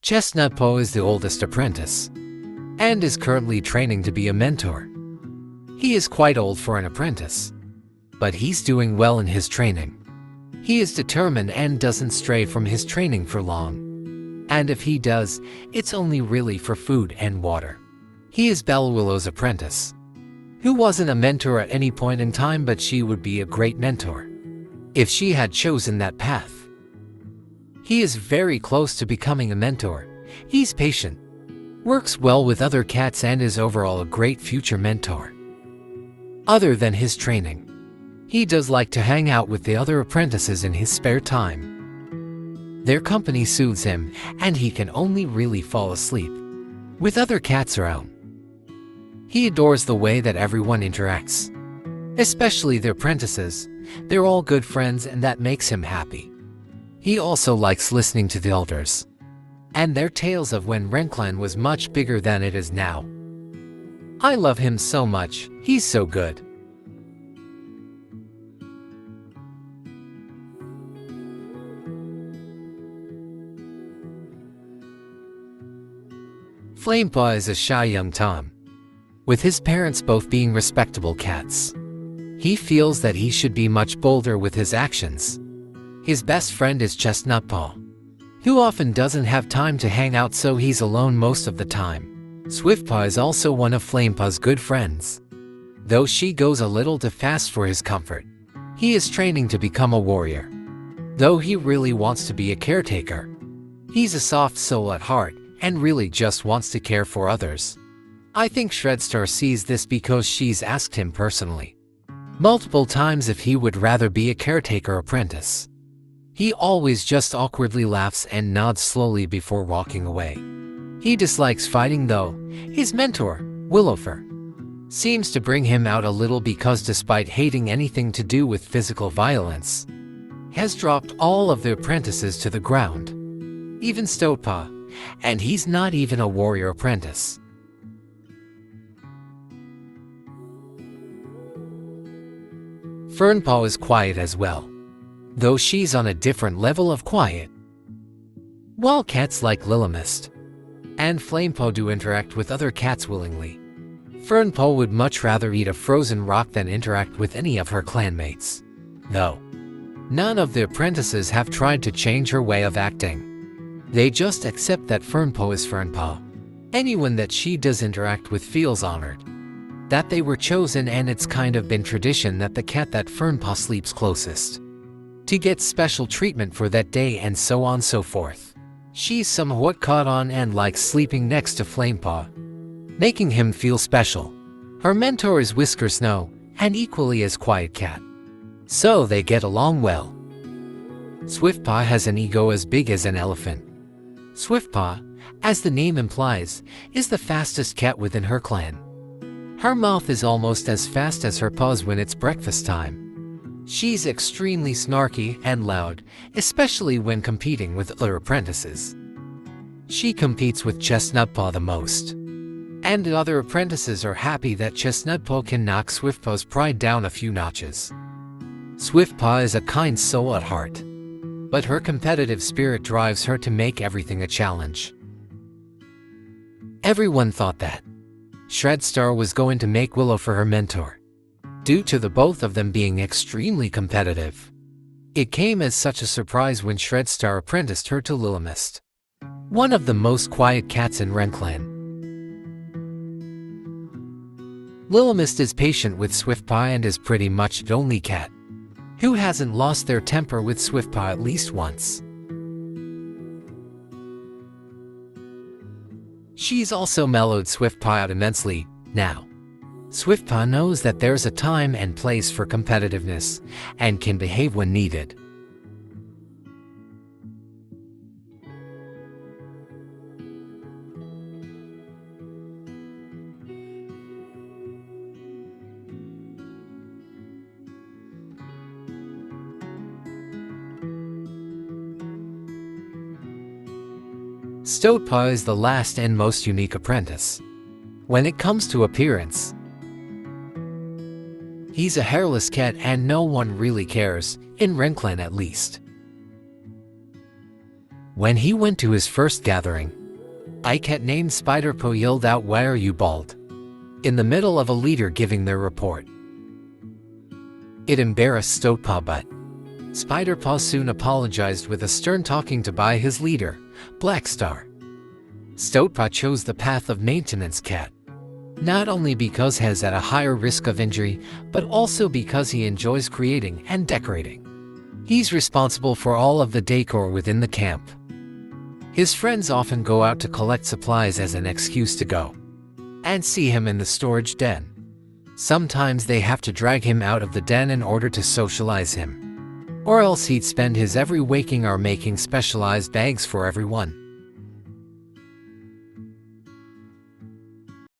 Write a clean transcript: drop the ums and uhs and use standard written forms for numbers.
ChestnutPaw is the oldest apprentice and is currently training to be a mentor. He is quite old for an apprentice, but he's doing well in his training. He is determined and doesn't stray from his training for long. And if he does, it's only really for food and water. He is Bella Willow's apprentice, who wasn't a mentor at any point in time, but she would be a great mentor if she had chosen that path. He is very close to becoming a mentor. He's patient, works well with other cats, and is overall a great future mentor. Other than his training, he does like to hang out with the other apprentices in his spare time. Their company soothes him, and he can only really fall asleep with other cats around. He adores the way that everyone interacts, especially the apprentices. They're all good friends, and that makes him happy. He also likes listening to the elders and their tales of when WrenClan was much bigger than it is now. I love him so much. He's so good. FlamePaw is a shy young Tom, with his parents both being respectable cats. He feels that he should be much bolder with his actions. His best friend is ChestnutPaw, who often doesn't have time to hang out, so he's alone most of the time. SwiftPaw is also one of FlamePaw's good friends, though she goes a little too fast for his comfort. He is training to become a warrior, though he really wants to be a caretaker. He's a soft soul at heart and really just wants to care for others. I think Shredstar sees this because she's asked him personally multiple times if he would rather be a caretaker apprentice. He always just awkwardly laughs and nods slowly before walking away. He dislikes fighting, though. His mentor, Willowfur, seems to bring him out a little because despite hating anything to do with physical violence, has dropped all of the apprentices to the ground, even StoatPaw, and he's not even a warrior apprentice. FernPaw is quiet as well, though she's on a different level of quiet. While cats like Lillimist and FlamePaw do interact with other cats willingly, FernPaw would much rather eat a frozen rock than interact with any of her clanmates. Though none of the apprentices have tried to change her way of acting. They just accept that FernPaw is FernPaw. Anyone that she does interact with feels honored that they were chosen, and it's kind of been tradition that the cat that FernPaw sleeps closest to get special treatment for that day, and so on so forth. She's somewhat caught on and likes sleeping next to FlamePaw, making him feel special. Her mentor is Whisker Snow, an equally as quiet cat, so they get along well. SwiftPaw has an ego as big as an elephant. SwiftPaw, as the name implies, is the fastest cat within her clan. Her mouth is almost as fast as her paws when it's breakfast time. She's extremely snarky and loud, especially when competing with other apprentices. She competes with ChestnutPaw the most, and the other apprentices are happy that ChestnutPaw can knock SwiftPaw's pride down a few notches. SwiftPaw is a kind soul at heart, but her competitive spirit drives her to make everything a challenge. Everyone thought that Shredstar was going to make Willowfur her mentor, due to the both of them being extremely competitive. It came as such a surprise when Shredstar apprenticed her to Lillimist, one of the most quiet cats in WrenClan. Lillimist is patient with SwiftPaw and is pretty much the only cat who hasn't lost their temper with SwiftPaw at least once. She's also mellowed SwiftPaw out immensely now. SwiftPaw knows that there's a time and place for competitiveness and can behave when needed. StoatPaw is the last and most unique apprentice. When it comes to appearance, he's a hairless cat and no one really cares, in WrenClan at least. When he went to his first gathering, a cat named SwiftPaw yelled out, "Why are you bald?" in the middle of a leader giving their report. It embarrassed StoatPaw, but SwiftPaw soon apologized with a stern talking to by his leader, Blackstar. StoatPaw chose the path of maintenance cat, not only because he is at a higher risk of injury, but also because he enjoys creating and decorating. He's responsible for all of the decor within the camp. His friends often go out to collect supplies as an excuse to go and see him in the storage den. Sometimes they have to drag him out of the den in order to socialize him, or else he'd spend his every waking hour making specialized bags for everyone.